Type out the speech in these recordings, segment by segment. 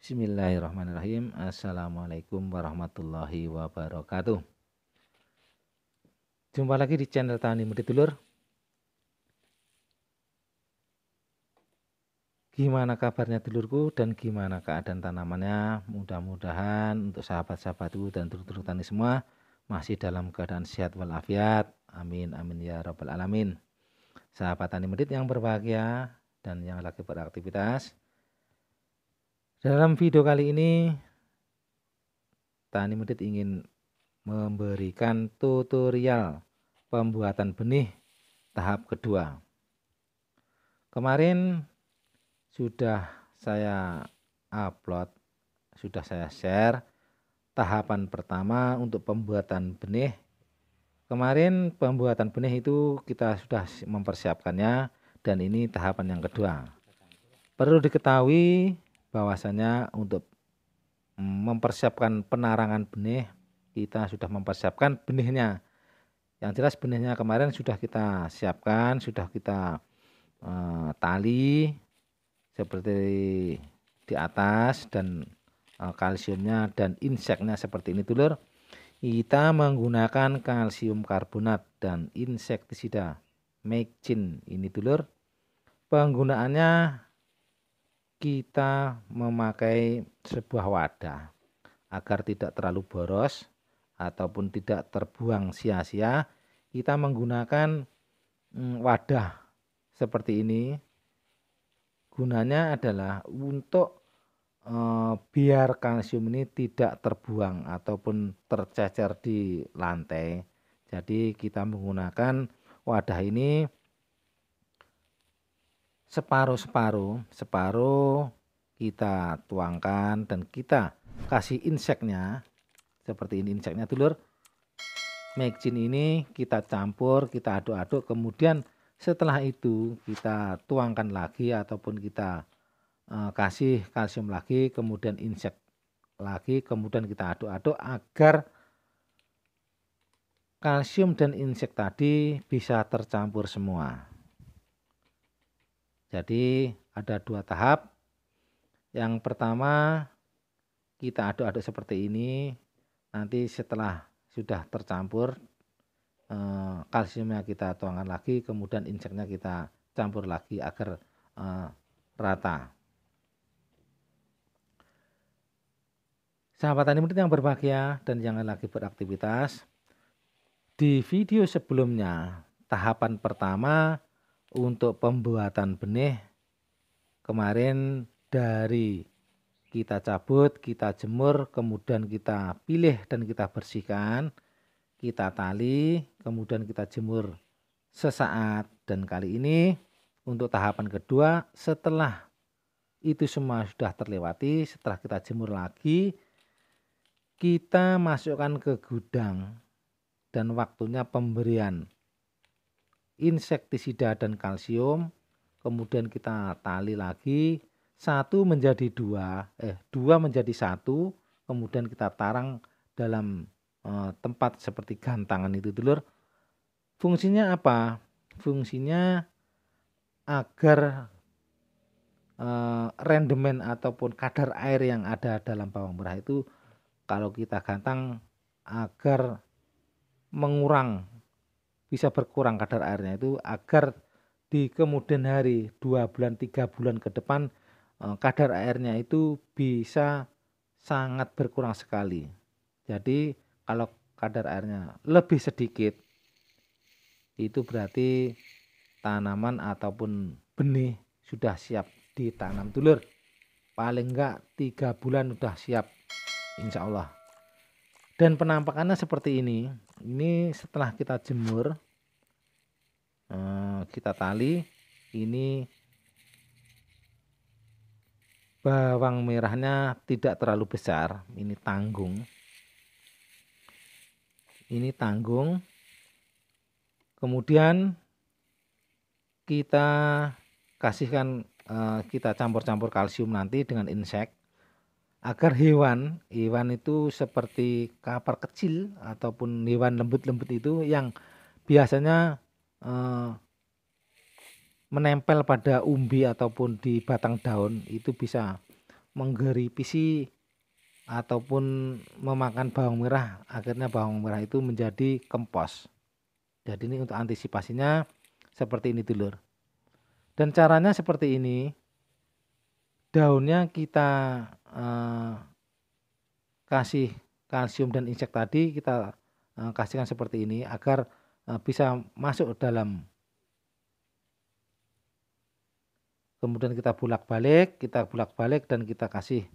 Bismillahirrahmanirrahim. Assalamualaikum warahmatullahi wabarakatuh. Jumpa lagi di channel Tani Murid Dulur. Gimana kabarnya dulurku dan gimana keadaan tanamannya? Mudah-mudahan untuk sahabat-sahabatku dan dulur-dulur tani semua masih dalam keadaan sehat walafiat. Amin amin ya rabbal alamin. Sahabat tani murid yang berbahagia dan yang lagi beraktivitas. Dalam video kali ini Tani Murid ingin memberikan tutorial pembuatan benih tahap kedua. Kemarin sudah saya upload, sudah saya share tahapan pertama untuk pembuatan benih. Kemarin pembuatan benih itu kita sudah mempersiapkannya dan ini tahapan yang kedua. Perlu diketahui bahwasanya untuk mempersiapkan penarangan benih kita sudah mempersiapkan benihnya. Yang jelas benihnya kemarin sudah kita siapkan, sudah kita tali seperti di atas dan kalsiumnya dan inseknya seperti ini dulur. Kita menggunakan kalsium karbonat dan insektisida Mekcin ini dulur. Penggunaannya kita memakai sebuah wadah agar tidak terlalu boros ataupun tidak terbuang sia-sia. Kita menggunakan wadah seperti ini. Gunanya adalah untuk biar kalsium ini tidak terbuang ataupun tercecer di lantai. Jadi kita menggunakan wadah ini separuh kita tuangkan dan kita kasih inseknya seperti ini. Inseknya dulur, Mekcin ini kita campur, kita aduk-aduk, kemudian setelah itu kita tuangkan lagi ataupun kita kasih kalsium lagi, kemudian insek lagi, kemudian kita aduk-aduk agar kalsium dan insek tadi bisa tercampur semua. Jadi ada dua tahap. Yang pertama kita aduk-aduk seperti ini. Nanti setelah sudah tercampur kalsiumnya kita tuangkan lagi, kemudian inseknya kita campur lagi agar rata. Sahabat tani murid yang berbahagia dan yang lagi beraktivitas, di video sebelumnya tahapan pertama untuk pembuatan benih kemarin dari kita cabut, kita jemur, kemudian kita pilih dan kita bersihkan, kita tali, kemudian kita jemur sesaat. Dan kali ini untuk tahapan kedua, setelah itu semua sudah terlewati, setelah kita jemur lagi, kita masukkan ke gudang dan waktunya pemberian insektisida dan kalsium. Kemudian kita tali lagi, satu menjadi dua menjadi satu, kemudian kita tarang dalam tempat seperti gantangan itu dulur. Fungsinya apa? Fungsinya agar rendemen ataupun kadar air yang ada dalam bawang merah itu kalau kita gantang agar bisa berkurang kadar airnya itu, agar di kemudian hari 2 bulan 3 bulan ke depan kadar airnya itu bisa sangat berkurang sekali. Jadi kalau kadar airnya lebih sedikit, itu berarti tanaman ataupun benih sudah siap ditanam dulur. Paling enggak 3 bulan sudah siap insya Allah. Dan penampakannya seperti ini. Ini setelah kita jemur, kita tali, ini bawang merahnya tidak terlalu besar, ini tanggung. Ini tanggung. Kemudian kita kasihkan, kita campur-campur kalsium nanti dengan insek agar hewan itu seperti kapar kecil ataupun hewan lembut-lembut itu yang biasanya menempel pada umbi ataupun di batang daun itu bisa menggeripisi ataupun memakan bawang merah, akhirnya bawang merah itu menjadi kempos. Jadi ini untuk antisipasinya seperti ini dulur. Dan caranya seperti ini, daunnya kita kasih kalsium dan insek tadi kita kasihkan seperti ini agar bisa masuk dalam. Kemudian kita bolak-balik dan kita kasih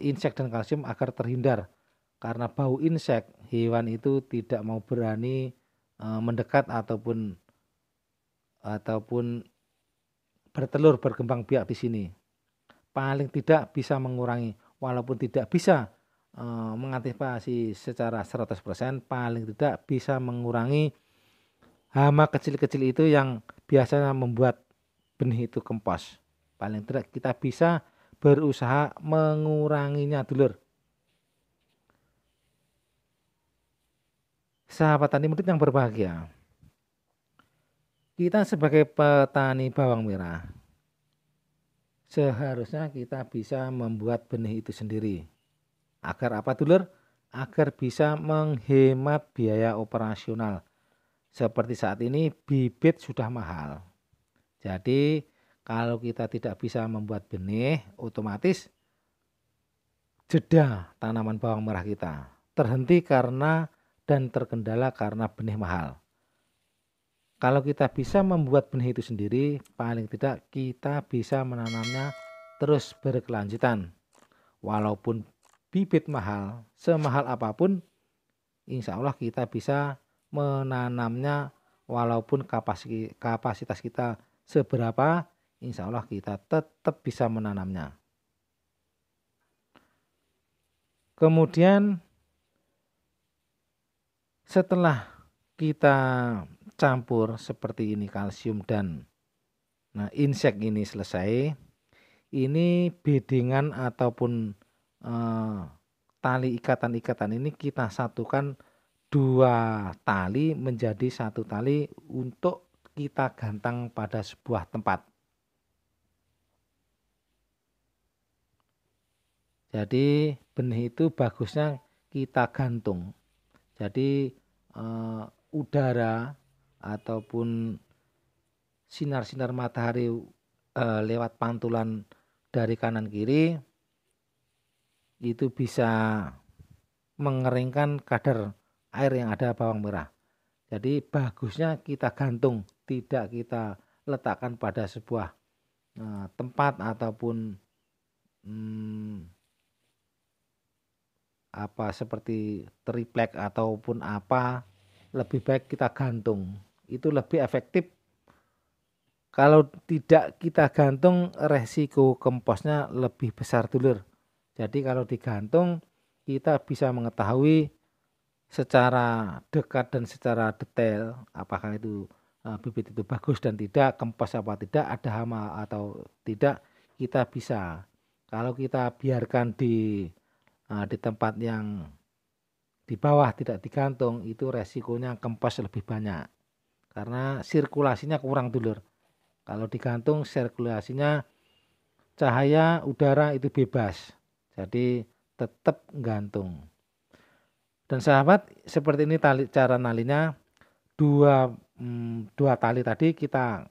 insek dan kalsium agar terhindar. Karena bau insek, hewan itu tidak mau berani mendekat ataupun bertelur berkembang biak di sini. Paling tidak bisa mengurangi, walaupun tidak bisa mengantisipasi secara 100%, paling tidak bisa mengurangi hama kecil-kecil itu yang biasanya membuat benih itu kempos. Paling tidak kita bisa berusaha menguranginya dulur. Sahabat tani murid yang berbahagia, kita sebagai petani bawang merah seharusnya kita bisa membuat benih itu sendiri. Agar apa dulur? Agar bisa menghemat biaya operasional. Seperti saat ini bibit sudah mahal. Jadi kalau kita tidak bisa membuat benih, otomatis jeda tanaman bawang merah kita terhenti karena dan terkendala karena benih mahal. Kalau kita bisa membuat benih itu sendiri, paling tidak kita bisa menanamnya terus berkelanjutan. Walaupun bibit mahal, semahal apapun, insya Allah kita bisa menanamnya walaupun kapasitas kita seberapa, insya Allah kita tetap bisa menanamnya. Kemudian setelah kita campur seperti ini kalsium dan insek ini selesai, ini bedengan ataupun tali ikatan-ikatan ini kita satukan 2 tali menjadi 1 tali untuk kita gantang pada sebuah tempat. Jadi benih itu bagusnya kita gantung. Jadi udara ataupun sinar-sinar matahari lewat pantulan dari kanan kiri itu bisa mengeringkan kadar air yang ada bawang merah. Jadi bagusnya kita gantung, tidak kita letakkan pada sebuah tempat ataupun seperti triplek ataupun lebih baik kita gantung. Itu lebih efektif. Kalau tidak kita gantung, resiko kemposnya lebih besar dulur. Jadi kalau digantung kita bisa mengetahui secara dekat dan secara detail apakah itu bibit itu bagus dan tidak, kempos apa tidak, ada hama atau tidak, kita bisa. Kalau kita biarkan di tempat yang di bawah tidak digantung, itu resikonya kempos lebih banyak karena sirkulasinya kurang dulur. Kalau digantung sirkulasinya cahaya udara itu bebas, jadi tetap gantung. Dan sahabat, seperti ini cara nalinya, dua tali tadi kita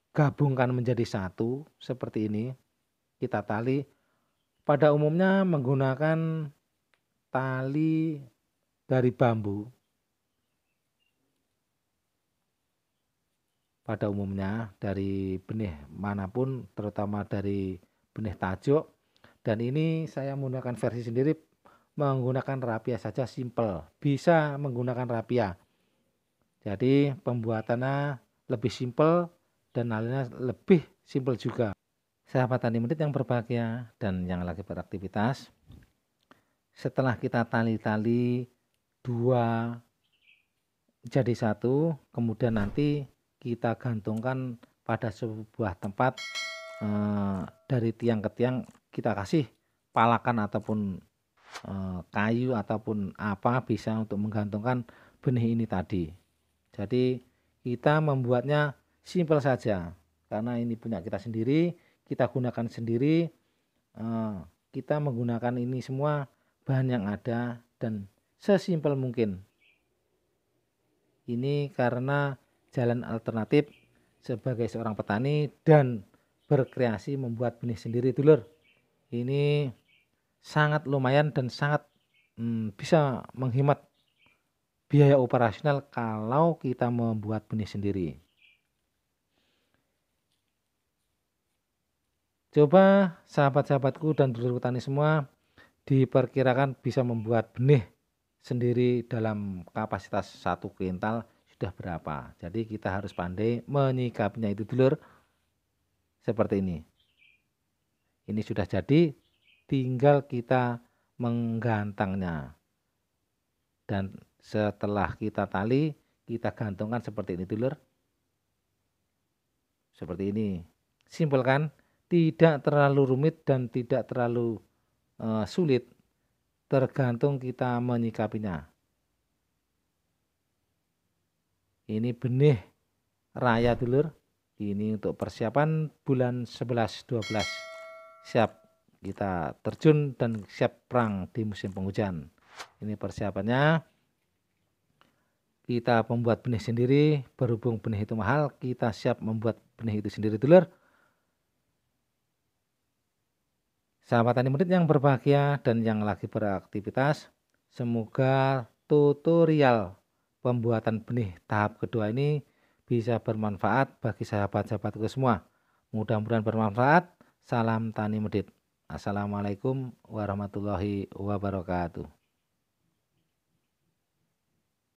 gabungkan menjadi 1 seperti ini. Kita tali, pada umumnya menggunakan tali dari bambu. Pada umumnya dari benih manapun, terutama dari benih tajuk. Dan ini saya menggunakan versi sendiri, menggunakan rapia saja simple. Bisa menggunakan rapia. Jadi pembuatannya lebih simple dan nalinya lebih simple juga. Sahabat tani murid yang berbahagia dan yang lagi beraktivitas, setelah kita tali-tali 2 jadi 1, kemudian nanti kita gantungkan pada sebuah tempat dari tiang ke tiang, kita kasih palakan ataupun kayu ataupun bisa untuk menggantungkan benih ini tadi. Jadi kita membuatnya simpel saja karena ini punya kita sendiri, kita gunakan sendiri, kita menggunakan ini semua bahan yang ada dan sesimpel mungkin. Ini karena jalan alternatif sebagai seorang petani dan berkreasi membuat benih sendiri, dulur. Ini sangat lumayan dan sangat bisa menghemat biaya operasional kalau kita membuat benih sendiri. Coba sahabat-sahabatku dan dulur petani semua diperkirakan bisa membuat benih sendiri dalam kapasitas 1 kuintal sudah berapa. Jadi kita harus pandai menyikapinya itu, dulur. Seperti ini. Ini sudah jadi, tinggal kita menggantangnya. Dan setelah kita tali, kita gantungkan seperti ini, dulur. Seperti ini. Simpel kan? Tidak terlalu rumit dan tidak terlalu sulit. Tergantung kita menyikapinya. Ini benih raya, dulur. Ini untuk persiapan bulan 11-12. Siap kita terjun dan siap perang di musim penghujan. Ini persiapannya. Kita membuat benih sendiri. Berhubung benih itu mahal, kita siap membuat benih itu sendiri, dulur. Sahabat tani murid yang berbahagia dan yang lagi beraktivitas, semoga tutorial pembuatan benih tahap kedua ini bisa bermanfaat bagi sahabat-sahabatku semua. Mudah-mudahan bermanfaat. Salam tani medit. Assalamualaikum warahmatullahi wabarakatuh.